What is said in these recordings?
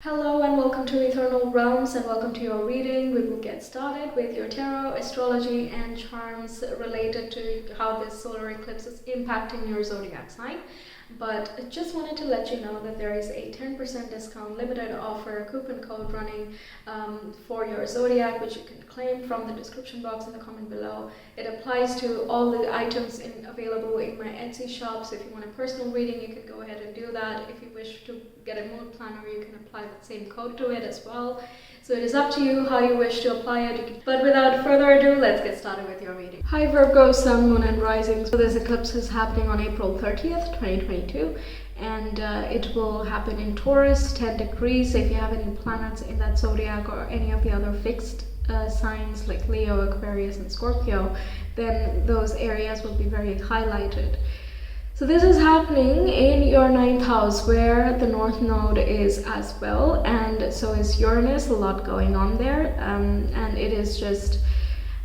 Hello and welcome to Ethernal Realms and welcome to your reading. We will get started with your tarot, astrology and charms related to how this solar eclipse is impacting your zodiac sign. But I just wanted to let you know that there is a 10% discount limited offer coupon code running for your zodiac, which you can claim from the description box in the comment below. It applies to all the items available in my Etsy shop, so if you want a personal reading you can go ahead and do that. If you wish to get a mood planner you can apply that same code to it as well. So it is up to you how you wish to apply it. But without further ado, let's get started with your reading. Hi Virgo, Sun, Moon and Rising. So this eclipse is happening on April 30th, 2022. And it will happen in Taurus, 10 degrees. If you have any planets in that zodiac or any of the other fixed signs like Leo, Aquarius and Scorpio, then those areas will be very highlighted. So this is happening in your 9th house where the North Node is as well, and so is Uranus. A lot going on there, and it is just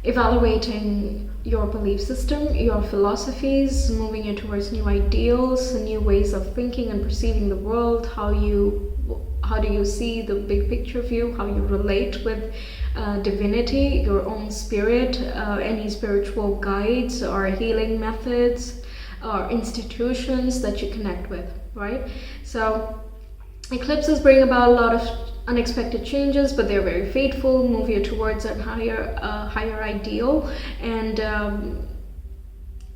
evaluating your belief system, your philosophies, moving you towards new ideals, new ways of thinking and perceiving the world, how do you see the big picture view, how you relate with divinity, your own spirit, any spiritual guides or healing methods or institutions that you connect with, right? So eclipses bring about a lot of unexpected changes, but they're very faithful, move you towards a higher ideal, and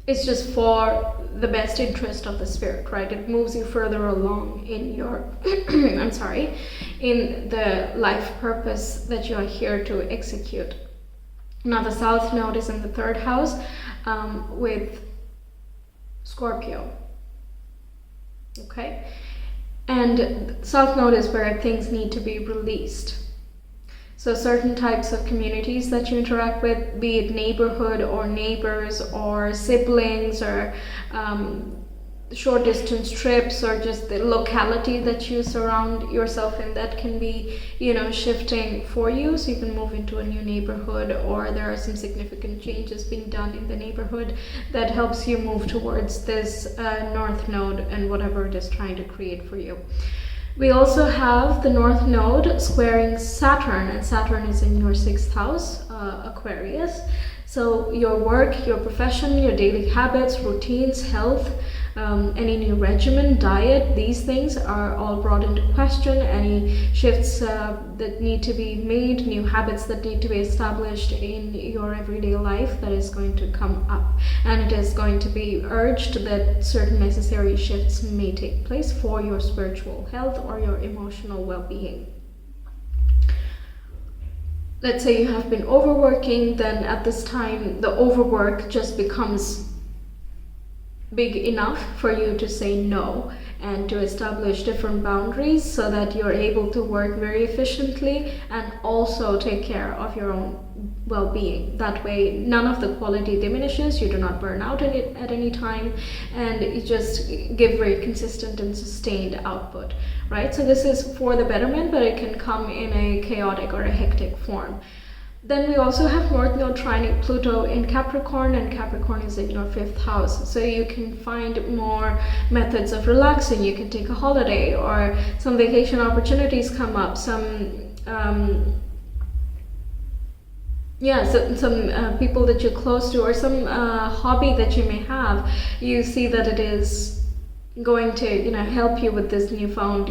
it's just for the best interest of the spirit, right? It moves you further along in your in the life purpose that you are here to execute. Now the South Node is in the 3rd house with Scorpio, okay? And South Node is where things need to be released. So certain types of communities that you interact with, be it neighborhood or neighbors or siblings or short distance trips or just the locality that you surround yourself in, that can be, shifting for you. So you can move into a new neighborhood, or there are some significant changes being done in the neighborhood that helps you move towards this North Node and whatever it is trying to create for you. We also have the North Node squaring Saturn, and Saturn is in your 6th house, Aquarius. So your work, your profession, your daily habits, routines, health, any new regimen, diet, these things are all brought into question. Any shifts that need to be made, new habits that need to be established in your everyday life, that is going to come up. And it is going to be urged that certain necessary shifts may take place for your spiritual health or your emotional well-being. Let's say you have been overworking, then at this time the overwork just becomes big enough for you to say no and to establish different boundaries so that you're able to work very efficiently and also take care of your own well-being. That way none of the quality diminishes, you do not burn out at any time, and you just give very consistent and sustained output, right? So this is for the betterment, but it can come in a chaotic or a hectic form. Then we also have North Node trining Pluto in Capricorn, and Capricorn is in your 5th house. So you can find more methods of relaxing. You can take a holiday, or some vacation opportunities come up, some people that you're close to, or some hobby that you may have. You see that it is going to help you with this newfound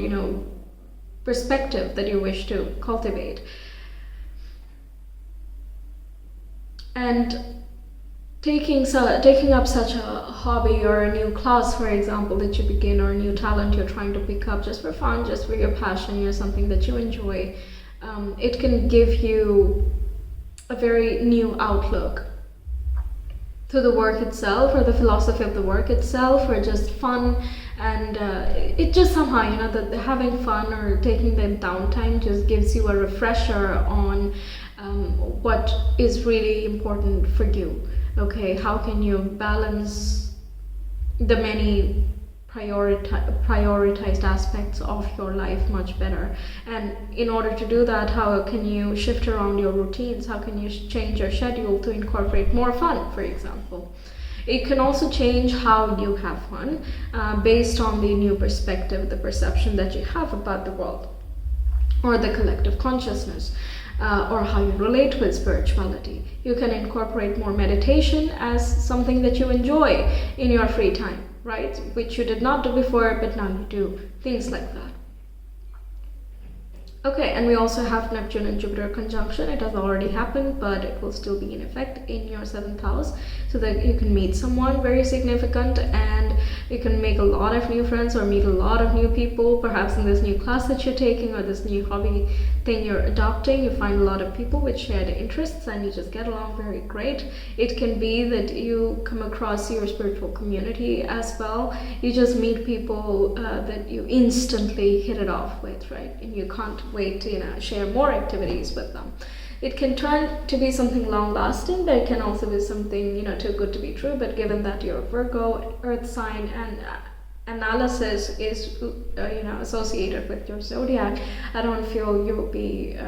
perspective that you wish to cultivate. And taking up such a hobby or a new class, for example, that you begin, or a new talent you're trying to pick up just for fun, just for your passion, something that you enjoy, it can give you a very new outlook to the work itself, or the philosophy of the work itself, or just fun. And it just somehow, that having fun or taking the downtime just gives you a refresher on what is really important for you. Okay, how can you balance the many prioritized aspects of your life much better? And in order to do that, how can you shift around your routines? How can you change your schedule to incorporate more fun, for example? It can also change how you have fun based on the new perspective, the perception that you have about the world. or the collective consciousness, or how you relate with spirituality. You can incorporate more meditation as something that you enjoy in your free time, right? Which you did not do before, but now you do. Things like that. Okay, and we also have Neptune and Jupiter conjunction. It has already happened, but it will still be in effect in your 7th house, so that you can meet someone very significant and you can make a lot of new friends or meet a lot of new people. Perhaps in this new class that you're taking or this new hobby thing you're adopting, you find a lot of people with shared interests and you just get along very great. It can be that you come across your spiritual community as well. You just meet people that you instantly hit it off with, right? And you can't wait to share more activities with them. It can turn to be something long-lasting, but it can also be something too good to be true. But given that you're Virgo, Earth sign, and analysis is associated with your zodiac, I don't feel you'll be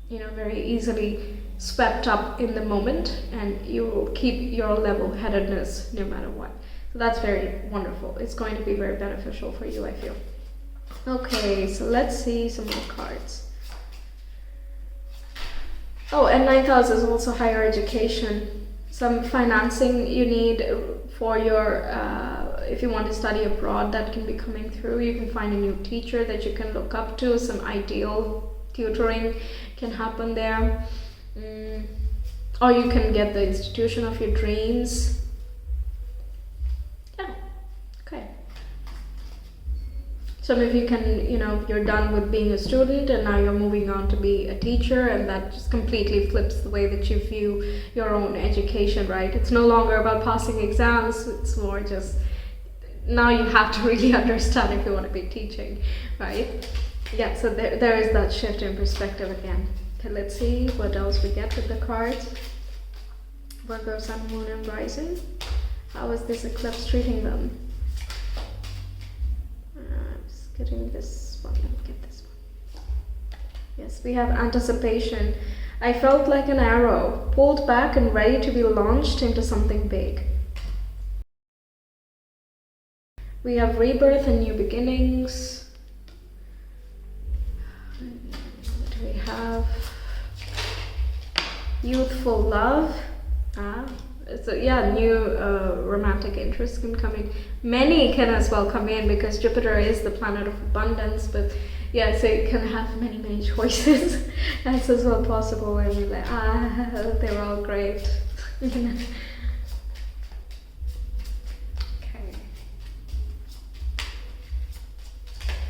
very easily swept up in the moment, and you will keep your level-headedness no matter what. So that's very wonderful. It's going to be very beneficial for you, I feel. Okay, so let's see some more cards. Oh, and 9th house is also higher education. Some financing you need for your, if you want to study abroad, that can be coming through. You can find a new teacher that you can look up to. Some ideal tutoring can happen there. Or you can get the institution of your dreams. Yeah, okay. Some of you can, you're done with being a student and now you're moving on to be a teacher, and that just completely flips the way that you view your own education, right? It's no longer about passing exams, it's more just, now you have to really understand if you want to be teaching, right? Yeah, so there is that shift in perspective again. Okay, let's see what else we get with the cards. Virgo, Sun, Moon, and Rising. How is this eclipse treating them? Getting this one, let me get this one. Yes, we have anticipation. I felt like an arrow, pulled back and ready to be launched into something big. We have rebirth and new beginnings. What do we have? Youthful love. So yeah, new romantic interest can come in. Many can as well come in because Jupiter is the planet of abundance, but yeah, so you can have many choices. That's as well possible, and you're like, they're all great. Okay.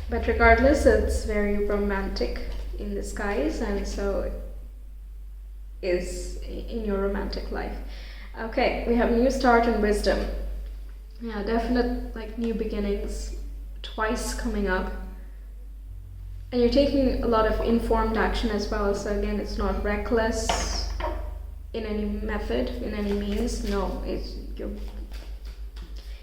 But regardless, it's very romantic in disguise, and so is in your romantic life. Okay, we have new start and wisdom. Yeah, definite new beginnings, twice coming up. And you're taking a lot of informed action as well. So again, it's not reckless in any method, in any means. No,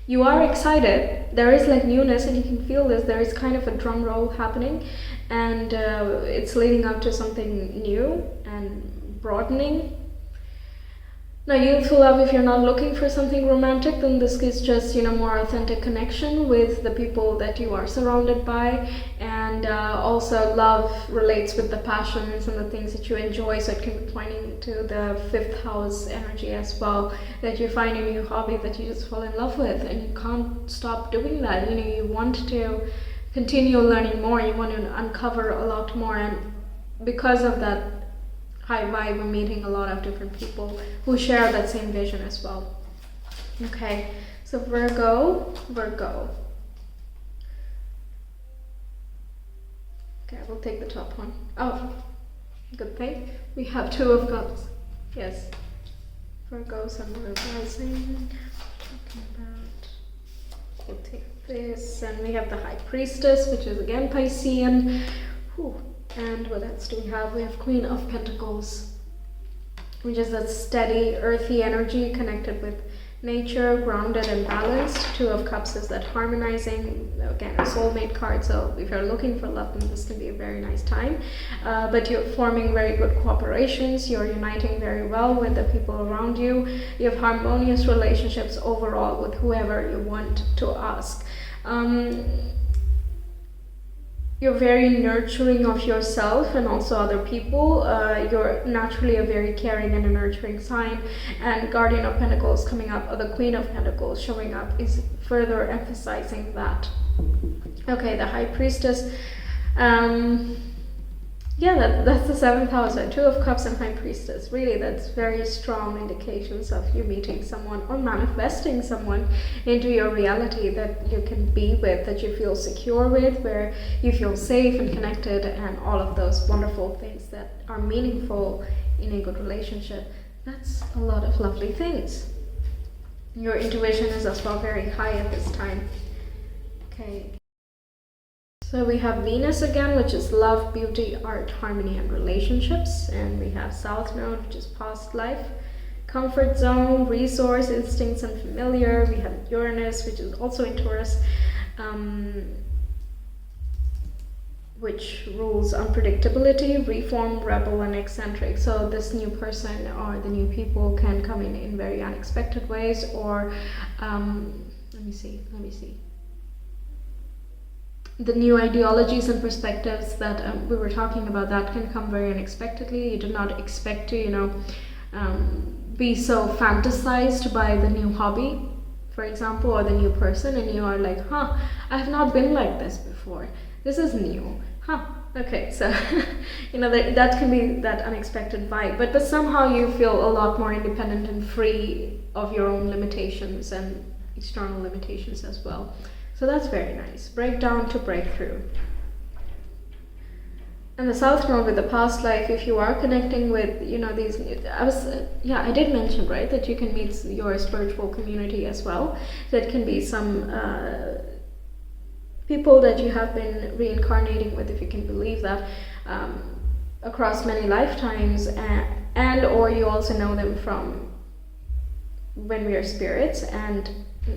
you are excited. There is newness, and you can feel this. There is kind of a drum roll happening, and it's leading up to something new and broadening. Now, youthful love, if you're not looking for something romantic, then this is just, more authentic connection with the people that you are surrounded by. And also love relates with the passions and the things that you enjoy. So it can be pointing to the 5th house energy as well, that you find a new hobby that you just fall in love with and you can't stop doing that. You want to continue learning more. You want to uncover a lot more. And because of that high vibe, we're meeting a lot of different people who share that same vision as well. Okay, so Virgo. Okay, I will take the top one. Oh, good thing. We have 2 of cups. Yes. Virgo, Sun, Moon, Rising. Talking about. We'll take this, and we have the High Priestess, which is again Piscean. Whew. And what else do we have? We have Queen of Pentacles, which is that steady, earthy energy connected with nature, grounded and balanced. 2 of Cups is that harmonizing, again, a soulmate card. So if you're looking for love, then this can be a very nice time. But you're forming very good cooperations. You're uniting very well with the people around you. You have harmonious relationships overall with whoever you want to ask. you're very nurturing of yourself and also other people. You're naturally a very caring and a nurturing sign, and Guardian of Pentacles coming up, or the Queen of Pentacles showing up, is further emphasizing that. Okay, the High Priestess. Yeah, that's the 7th house. Two of Cups and High Priestess. Really, that's very strong indications of you meeting someone or manifesting someone into your reality that you can be with, that you feel secure with, where you feel safe and connected, and all of those wonderful things that are meaningful in a good relationship. That's a lot of lovely things. Your intuition is as well very high at this time. Okay. So we have Venus again, which is love, beauty, art, harmony, and relationships. And we have South Node, which is past life, comfort zone, resource, instincts, and familiar. We have Uranus, which is also in Taurus, which rules unpredictability, reform, rebel, and eccentric. So this new person or the new people can come in very unexpected ways, or let me see. The new ideologies and perspectives that we were talking about, that can come very unexpectedly. You do not expect to, be so fantasized by the new hobby, for example, or the new person, and you are like, I have not been like this before. This is new. Okay, so, that can be that unexpected vibe, but somehow you feel a lot more independent and free of your own limitations and external limitations as well. So that's very nice. Breakdown to breakthrough. And the South Node with the past life, if you are connecting with, these, I did mention, right, that you can meet your spiritual community as well. That can be some people that you have been reincarnating with, if you can believe that, across many lifetimes, and or you also know them from when we are spirits, and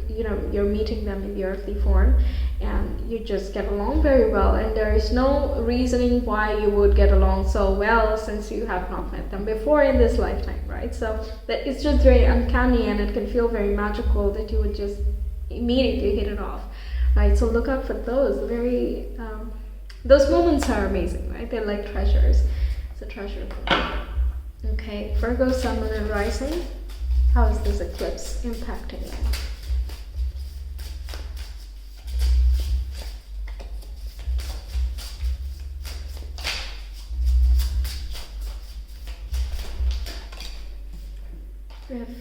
you're meeting them in the earthly form, and you just get along very well, and there is no reasoning why you would get along so well, since you have not met them before in this lifetime, right? So that it's just very uncanny, and it can feel very magical that you would just immediately hit it off, right? So look out for those. Those moments are amazing, right? They're like treasures. It's a treasure. Okay, Virgo, Sun, Moon, and Rising. How is this eclipse impacting you?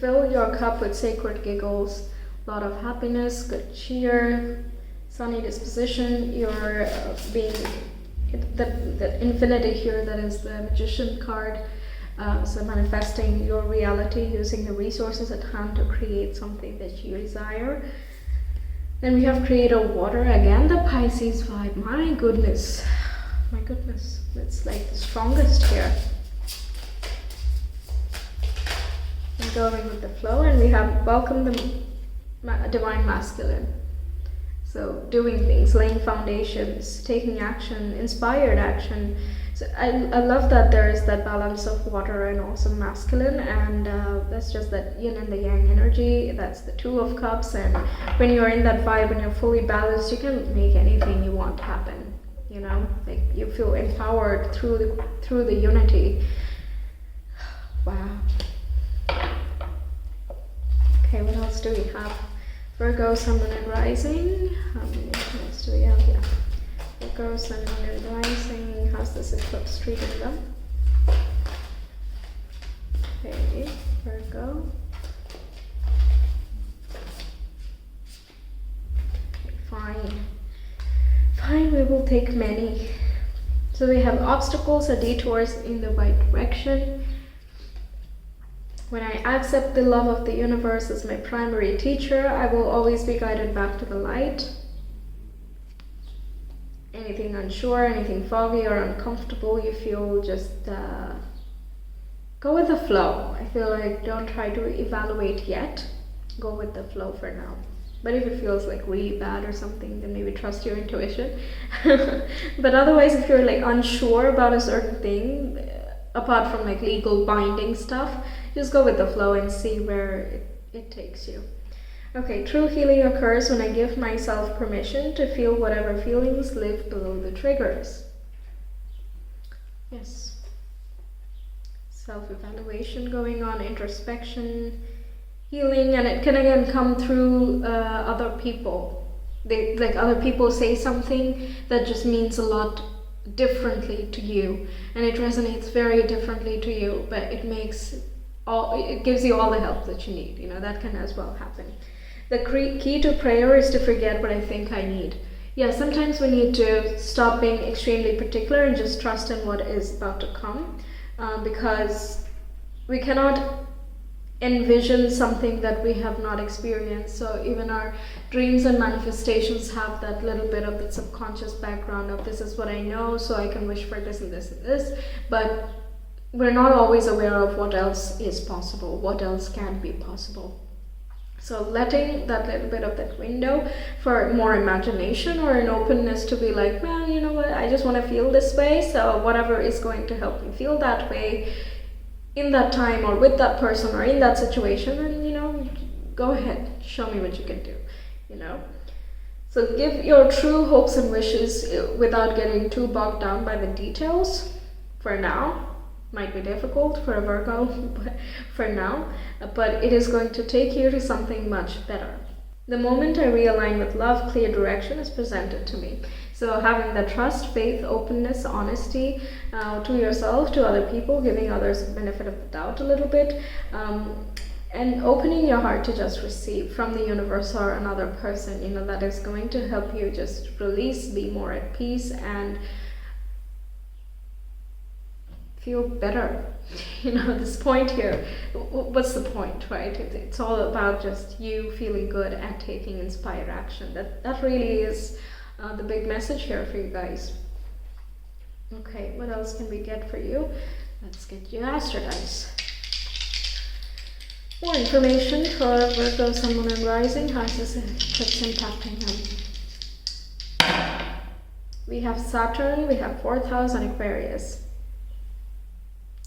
Fill your cup with sacred giggles, a lot of happiness, good cheer, sunny disposition. You're being the infinity here, that is the Magician card. So manifesting your reality using the resources at hand to create something that you desire. Then we have Creator Water again, the Pisces vibe. My goodness, it's like the strongest here. Going with the flow, and we have Welcome the Divine Masculine. So doing things, laying foundations, taking action, inspired action. So I love that there is that balance of water and also masculine, and that's just that yin and the yang energy. That's the Two of Cups, and when you're in that vibe and you're fully balanced, you can make anything you want happen. Like you feel empowered through the unity. Wow. Okay, what else do we have? Virgo, Sun, Moon, and Rising. How many else do we have? Yeah. Virgo, Sun, Moon, and Rising. How's this eclipse treating them? Okay, Virgo. Okay, fine, we will take many. So we have obstacles or detours in the right direction. When I accept the love of the universe as my primary teacher, I will always be guided back to the light. Anything unsure, anything foggy or uncomfortable, you feel, just go with the flow. I feel like don't try to evaluate yet. Go with the flow for now. But if it feels like really bad or something, then maybe trust your intuition. But otherwise, if you're like unsure about a certain thing, apart from like legal binding stuff, just go with the flow and see where it takes you. Okay, true healing occurs when I give myself permission to feel whatever feelings live below the triggers. Yes. Self-evaluation going on, introspection, healing, and it can again come through other people. Like other people say something that just means a lot differently to you, and it resonates very differently to you, but it gives you all the help that you need. That can as well happen. The key to prayer is to forget what I think I need. Yeah, sometimes we need to stop being extremely particular and just trust in what is about to come, because we cannot envision something that we have not experienced. So even our dreams and manifestations have that little bit of the subconscious background of this is what I know, so I can wish for this and this and this, but we're not always aware of what else is possible, what else can be possible. So letting that little bit of that window for more imagination or an openness to be like, man, you know what, I just want to feel this way, so whatever is going to help me feel that way in that time or with that person or in that situation, and go ahead, show me what you can do. So give your true hopes and wishes without getting too bogged down by the details for now. Might be difficult for a Virgo for now, but it is going to take you to something much better. The moment I realign with love, clear direction is presented to me. So having that trust, faith, openness, honesty to yourself, to other people, giving others the benefit of the doubt a little bit, and opening your heart to just receive from the universe or another person, that is going to help you just release, be more at peace, and feel better. This point here, what's the point, right? It's all about just you feeling good and taking inspired action. That really is the big message here for you guys. Okay, what else can we get for you? Let's get you Astro Dice. More information for Virgo, Sun, Moon, and Rising. How is this eclipse impacting them? We have Saturn, we have 4th house, and Aquarius.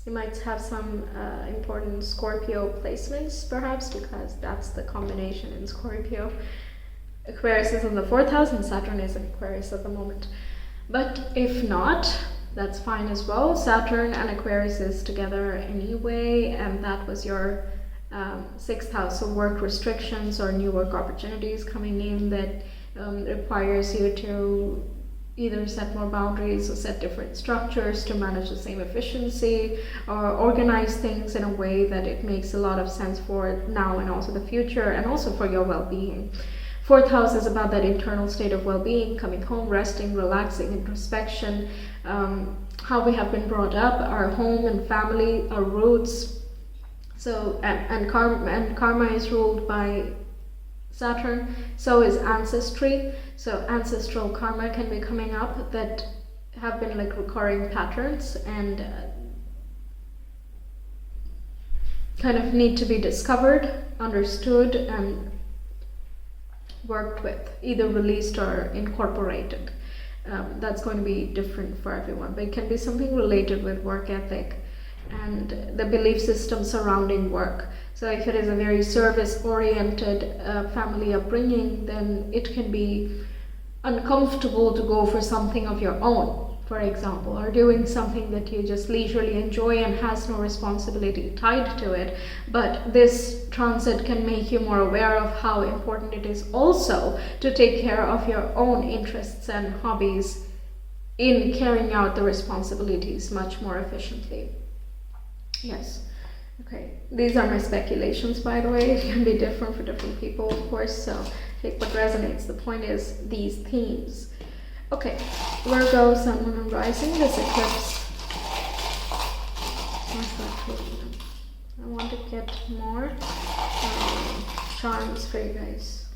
You might have some important Scorpio placements, perhaps, because that's the combination in Scorpio. Aquarius is in the 4th house and Saturn is in Aquarius at the moment. But if not, that's fine as well. Saturn and Aquarius is together anyway, and that was your 6th house, so work restrictions or new work opportunities coming in that requires you to either set more boundaries or set different structures to manage the same efficiency, or organize things in a way that it makes a lot of sense for now and also the future, and also for your well-being. 4th house is about that internal state of well-being, coming home, resting, relaxing, introspection, how we have been brought up, our home and family, our roots. So and karma is ruled by Saturn, so is ancestry. So ancestral karma can be coming up that have been like recurring patterns and kind of need to be discovered, understood, and worked with, either released or incorporated. That's going to be different for everyone, but it can be something related with work ethic and the belief system surrounding work. So if it is a very service-oriented family upbringing, then it can be uncomfortable to go for something of your own, for example, or doing something that you just leisurely enjoy and has no responsibility tied to it. But this transit can make you more aware of how important it is also to take care of your own interests and hobbies in carrying out the responsibilities much more efficiently. Yes. Okay, these are my speculations, by the way. It can be different for different people, of course, so take what resonates. The point is these themes. Okay, Virgo, Sun, Moon, and Rising, this eclipse. What's that for you? I want to get more charms for you guys.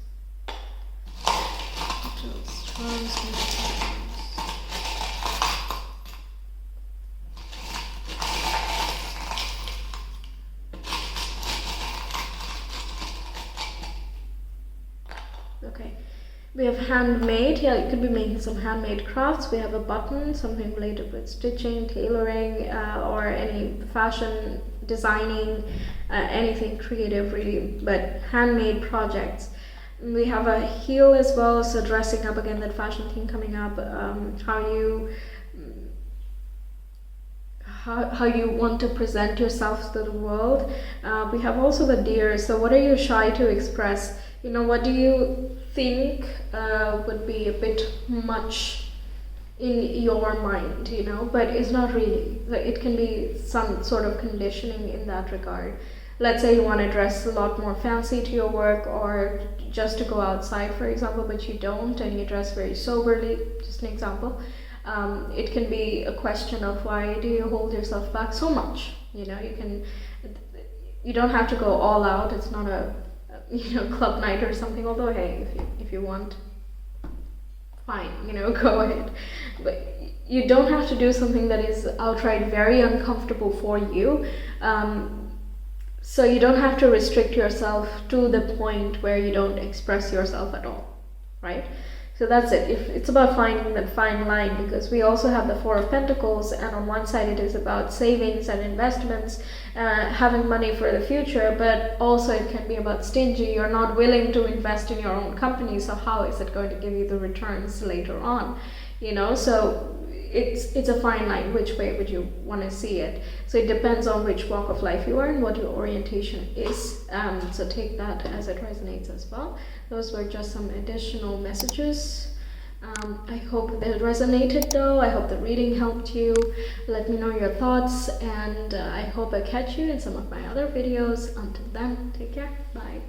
Charms. Okay, we have handmade. Yeah, you could be making some handmade crafts. We have a button, something related with stitching, tailoring, or any fashion designing, anything creative really, but handmade projects. We have a heel as well, so dressing up, again, that fashion theme coming up, how you want to present yourself to the world. We have also the deer, so what are you shy to express? You know, what do you think would be a bit much in your mind, you know, but it's not really. It can be some sort of conditioning in that regard. Let's say you want to dress a lot more fancy to your work, or just to go outside, for example, but you don't, and you dress very soberly, just an example. It can be a question of why do you hold yourself back so much? You know, you don't have to go all out. It's not a club night or something, although hey, if you want, fine, you know, go ahead. But you don't have to do something that is outright very uncomfortable for you. So you don't have to restrict yourself to the point where you don't express yourself at all, right? So that's it. It's about finding that fine line, because we also have the Four of Pentacles, and on one side it is about savings and investments, having money for the future, but also it can be about stingy. You're not willing to invest in your own company, so how is it going to give you the returns later on? You know, so it's a fine line. Which way would you want to see it? So it depends on which walk of life you are and what your orientation is. So take that as it resonates as well. Those were just some additional messages. I hope they resonated though. I hope the reading helped you. Let me know your thoughts, and I hope I catch you in some of my other videos. Until then, take care. Bye.